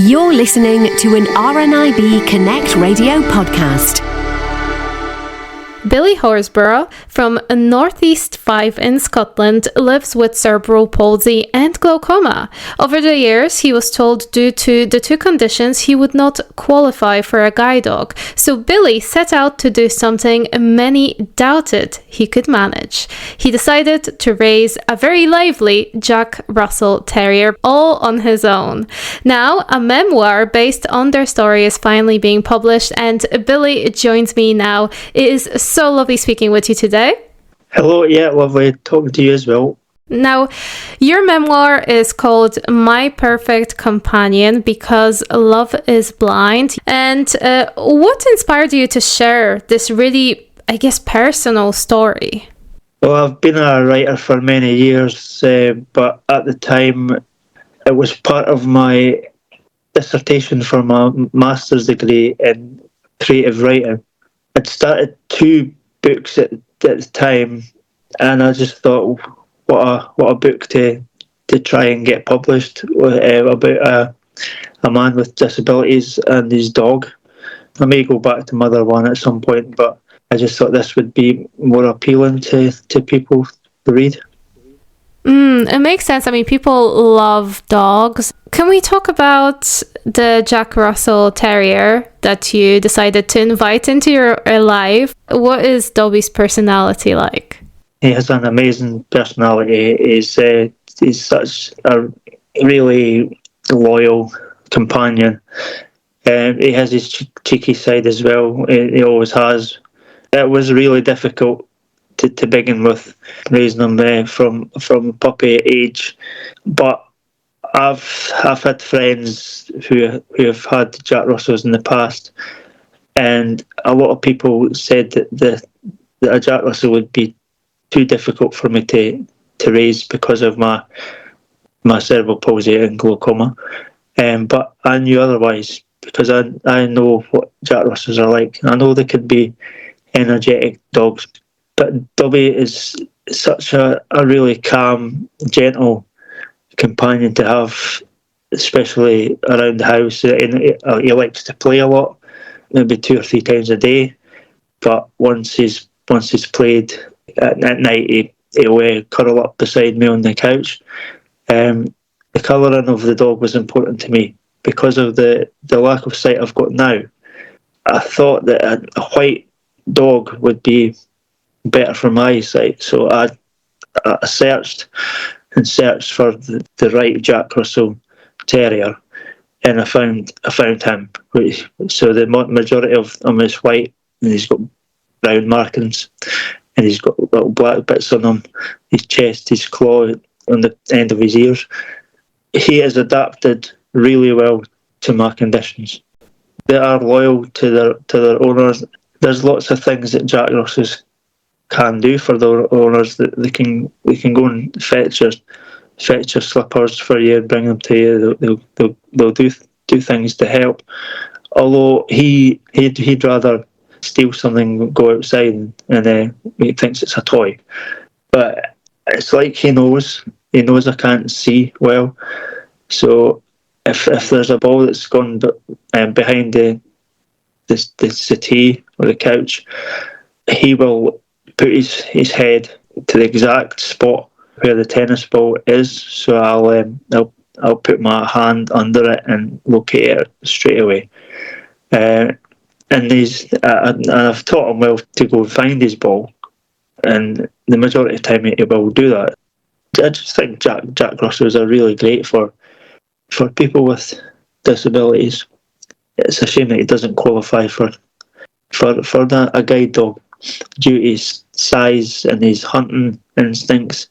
You're listening to an RNIB Connect Radio podcast. Billy Horsburgh from Northeast Fife in Scotland lives with cerebral palsy and glaucoma. Over the years, he was told due to the two conditions he would not qualify for a guide dog. So Billy set out to do something many doubted he could manage. He decided to raise a very lively Jack Russell Terrier all on his own. Now, a memoir based on their story is finally being published, and Billy joins me now. It is so lovely speaking with you today. Hello, yeah, lovely talking to you as well. Now, your memoir is called My Perfect Companion Because Love is Blind. And what inspired you to share this really, personal story? Well, I've been a writer for many years, but at the time it was part of my dissertation for my master's degree in creative writing. I'd started 2 books at the time, and I just thought, what a book to try and get published about a man with disabilities and his dog. I may go back to Mother One at some point, but I just thought this would be more appealing to people to read. It makes sense. I mean, people love dogs. Can we talk about the Jack Russell Terrier that you decided to invite into your life? What is Dobby's personality like? He has an amazing personality. He's such a really loyal companion. He has his cheeky side as well. He always has. It was really difficult to begin with, raising him from puppy age, but I've had friends who have had Jack Russells in the past, and a lot of people said that a Jack Russell would be too difficult for me to raise because of my cerebral palsy and glaucoma, but I knew otherwise because I know what Jack Russells are like. I know they could be energetic dogs, but Dobby is such a really calm, gentle companion to have, especially around the house. He likes to play a lot, maybe 2 or 3 times a day. But once he's played at night, he'll curl up beside me on the couch. The colouring of the dog was important to me because of the lack of sight I've got now. I thought that a white dog would be better for my eyesight, so I searched for the right Jack Russell Terrier, and I found him. So the majority of him is white, and he's got brown markings, and he's got little black bits on him, his chest, his claw on the end of his ears. He is adapted really well to my conditions. They are loyal to their owners. There's lots of things that Jack Russells can do for their owners. That they can go and fetch your slippers for you and bring them to you. They'll do things to help. Although he'd rather steal something, go outside, and he thinks it's a toy. But it's like he knows I can't see well. So if there's a ball that's gone behind the settee or the couch, he will put his head to the exact spot where the tennis ball is. So I'll put my hand under it and locate it straight away. And I've taught him well to go and find his ball, and the majority of the time he will do that. I just think Jack Russells are really great for people with disabilities. It's a shame that he doesn't qualify for a guide dog due to his size and his hunting instincts.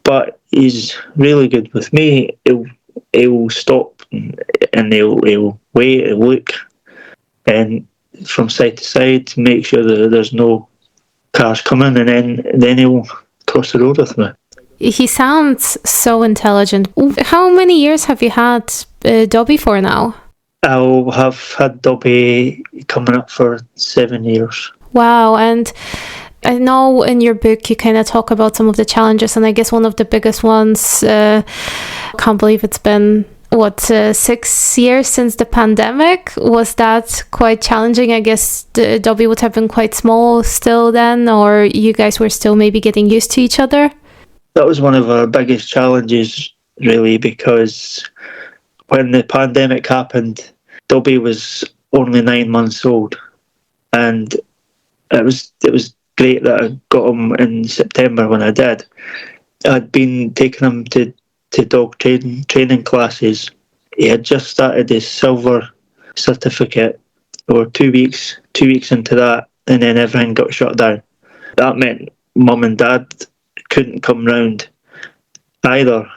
But he's really good with me. He'll stop and he'll wait and look, and from side to side to make sure that there's no cars coming, and then he'll cross the road with me. He sounds so intelligent. How many years have you had Dobby for now? I'll have had Dobby coming up for 7 years. Wow, and I know in your book you kind of talk about some of the challenges, and I guess one of the biggest ones, can't believe it's been 6 years since the pandemic. Was that quite challenging? I guess Dobby would have been quite small still then, or you guys were still maybe getting used to each other? That was one of our biggest challenges, really, because when the pandemic happened, Dobby was only 9 months old, and it was great that I got him in September when I did. I'd been taking him to dog training classes. He had just started his silver certificate, or 2 weeks into that, and then everything got shut down. That meant Mum and Dad couldn't come round either,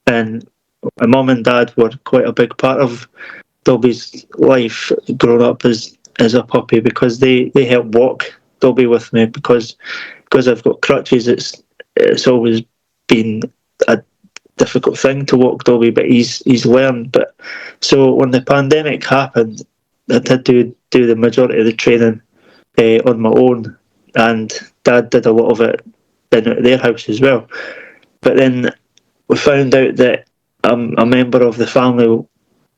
and my Mum and Dad were quite a big part of Dobby's life growing up as a puppy, because they helped walk Dobby with me, because I've got crutches. It's always been a difficult thing to walk Dobby, but he's learned. But so when the pandemic happened, I did do the majority of the training on my own, and Dad did a lot of it in their house as well. But then we found out that a member of the family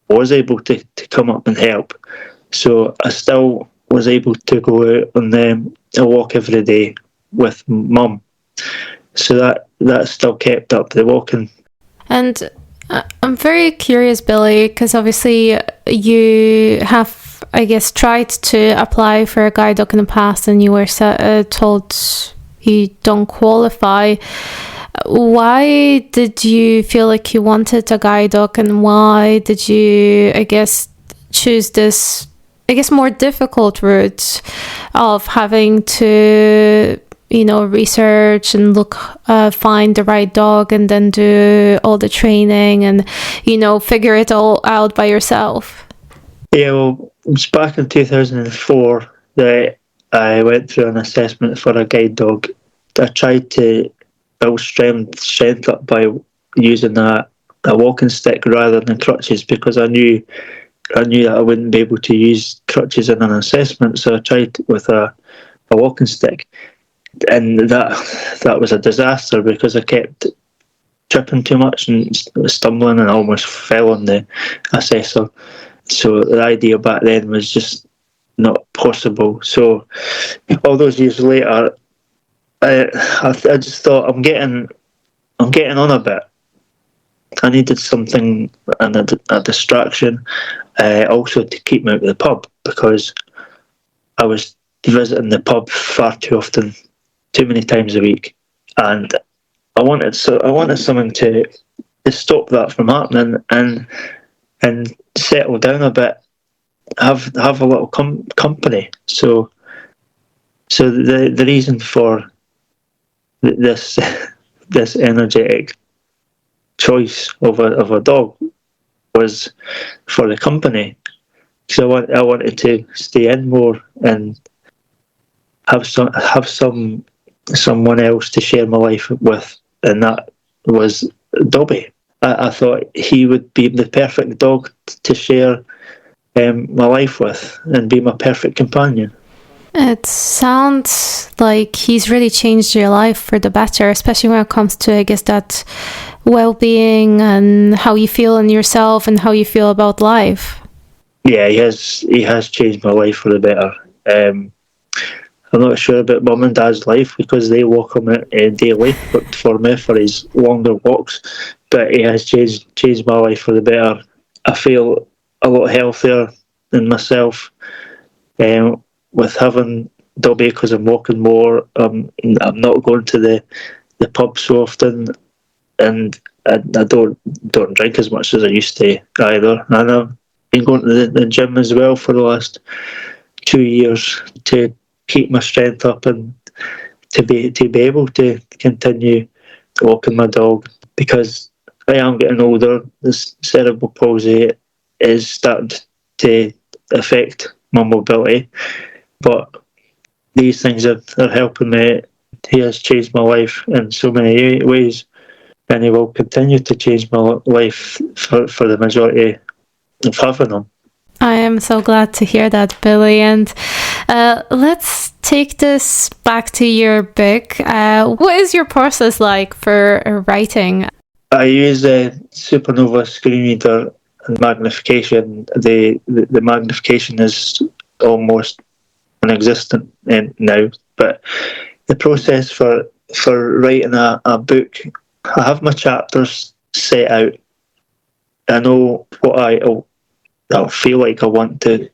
was able to come up and help, so I still was able to go out on a walk every day with Mum. So that still kept up the walking. And I'm very curious, Billy, because obviously you have, I guess, tried to apply for a guide dog in the past, and you were told you don't qualify. Why did you feel like you wanted a guide dog, and why did you, I guess, choose this, I guess, more difficult route of having to, research and find the right dog, and then do all the training and, figure it all out by yourself? Yeah, well, it was back in 2004 that I went through an assessment for a guide dog. I tried to build strength up by using a walking stick rather than crutches, because I knew that I wouldn't be able to use crutches in an assessment, so I tried with a walking stick. And that was a disaster, because I kept tripping too much and stumbling, and I almost fell on the assessor. So the idea back then was just not possible. So all those years later, I just thought, I'm getting on a bit. I needed something and a distraction, also to keep me out of the pub, because I was visiting the pub far too often, too many times a week, and I wanted something to stop that from happening, and settle down a bit, have a little company. So the reason for this energetic choice of a dog was for the company, because I wanted to stay in more and have someone else to share my life with, and that was Dobby. I thought he would be the perfect dog to share my life with and be my perfect companion. It sounds like he's really changed your life for the better, especially when it comes to, I guess, that well-being and how you feel in yourself and how you feel about life. Yeah, he has changed my life for the better. I'm not sure about Mum and Dad's life, because they walk him daily for me for his longer walks, but he has changed my life for the better. I feel a lot healthier in myself with having Dobby, because I'm walking more. I'm not going to the pub so often, and I don't drink as much as I used to either. And I've been going to the gym as well for the last 2 years to keep my strength up and to be able to continue walking my dog, because I am getting older. This cerebral palsy is starting to affect my mobility, but these things are helping me. He has changed my life in so many ways, and he will continue to change my life for the majority of having him. I am so glad to hear that, Billy. And let's take this back to your book. What is your process like for writing? I use a Supernova screen reader and magnification. The magnification is almost non-existent now, but the process for writing a book, I have my chapters set out. I know what I'll feel like I want to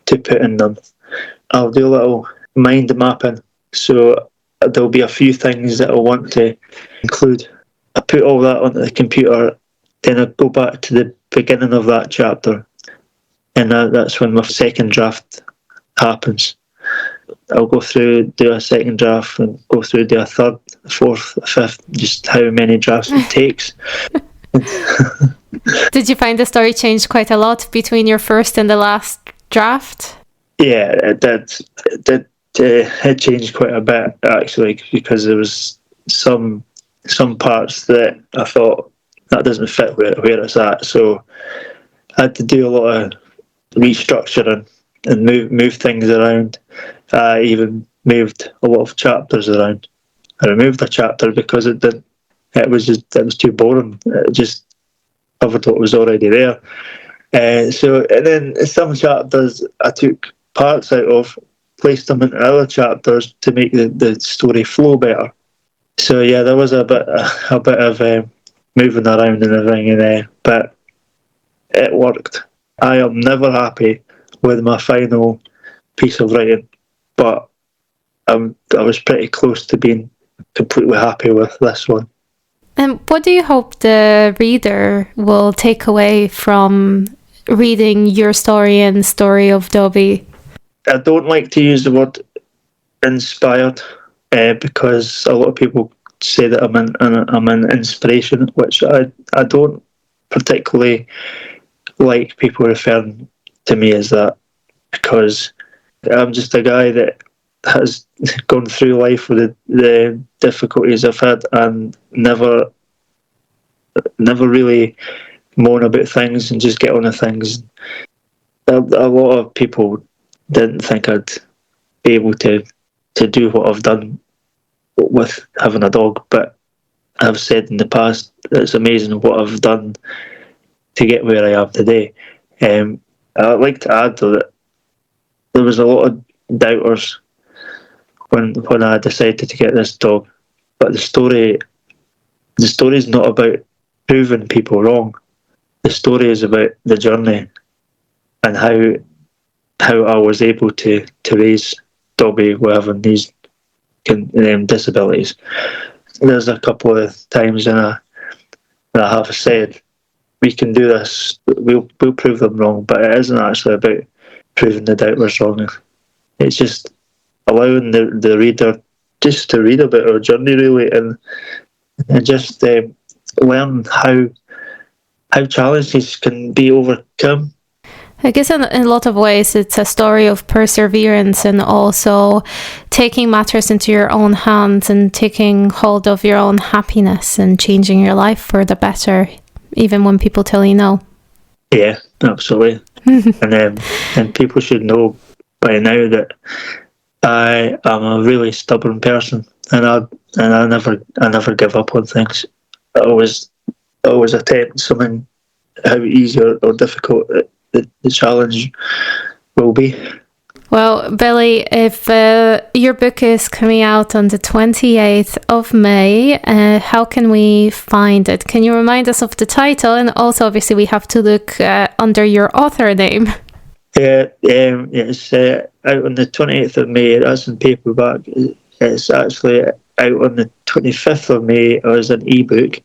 put in them. I'll do a little mind mapping, so there'll be a few things that I want to include. I put all that onto the computer, then I go back to the beginning of that chapter, and that's when my second draft happens. I'll go through, do a second draft, and go through, do a third, fourth, fifth, just how many drafts it takes. Did you find the story changed quite a lot between your first and the last draft? Yeah, it did. It changed quite a bit, actually, because there was some parts that I thought that doesn't fit where it's at. So I had to do a lot of restructuring and move things around. I even moved a lot of chapters around. I removed a chapter because it was too boring. It just covered what was already there. And then some chapters I took parts out of, placed them into other chapters to make the story flow better. So yeah, there was a bit of moving around and everything, but it worked. I am never happy with my final piece of writing, but I was pretty close to being completely happy with this one. And what do you hope the reader will take away from reading your story and the story of Dobby? I don't like to use the word inspired because a lot of people say that I'm an inspiration, which I don't particularly like people referring to me as that, because I'm just a guy that has gone through life with the difficulties I've had and never really moan about things and just get on with things. A lot of people didn't think I'd be able to do what I've done with having a dog, but I've said in the past it's amazing what I've done to get where I am today. I'd like to add though that there was a lot of doubters when I decided to get this dog, but the story is not about proving people wrong. The story is about the journey and how I was able to raise Dobby with having these disabilities. There's a couple of times that I have said, we can do this, we'll prove them wrong, but it isn't actually about proving the doubters wrong. It's just allowing the reader just to read about our journey, really, and just learn how challenges can be overcome. I guess in a lot of ways it's a story of perseverance and also taking matters into your own hands and taking hold of your own happiness and changing your life for the better, even when people tell you no. Yeah, absolutely. And people should know by now that I am a really stubborn person, and I never give up on things. I always attempt something, how easy or difficult the challenge will be. Well, Billy, if your book is coming out on the 28th of May, how can we find it? Can you remind us of the title? And also, obviously, we have to look under your author name. Yeah, it's out on the 28th of May. That's in paperback. It's actually out on the 25th of May as an ebook,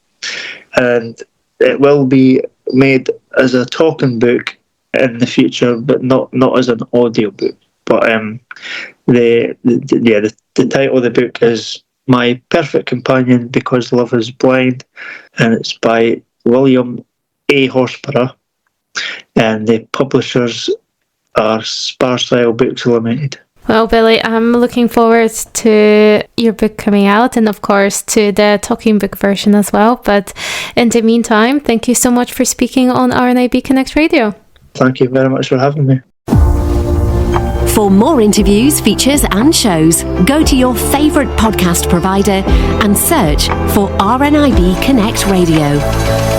and it will be made as a talking book in the future, but not as an audio book. But the title of the book is My Perfect Companion Because Love is Blind, and it's by William A. Horsburgh, and the publishers are Sparsfile Books Limited. Well, Billy, I'm looking forward to your book coming out and, of course, to the talking book version as well. But in the meantime, thank you so much for speaking on RNIB Connect Radio. Thank you very much for having me. For more interviews, features and shows, go to your favourite podcast provider and search for RNIB Connect Radio.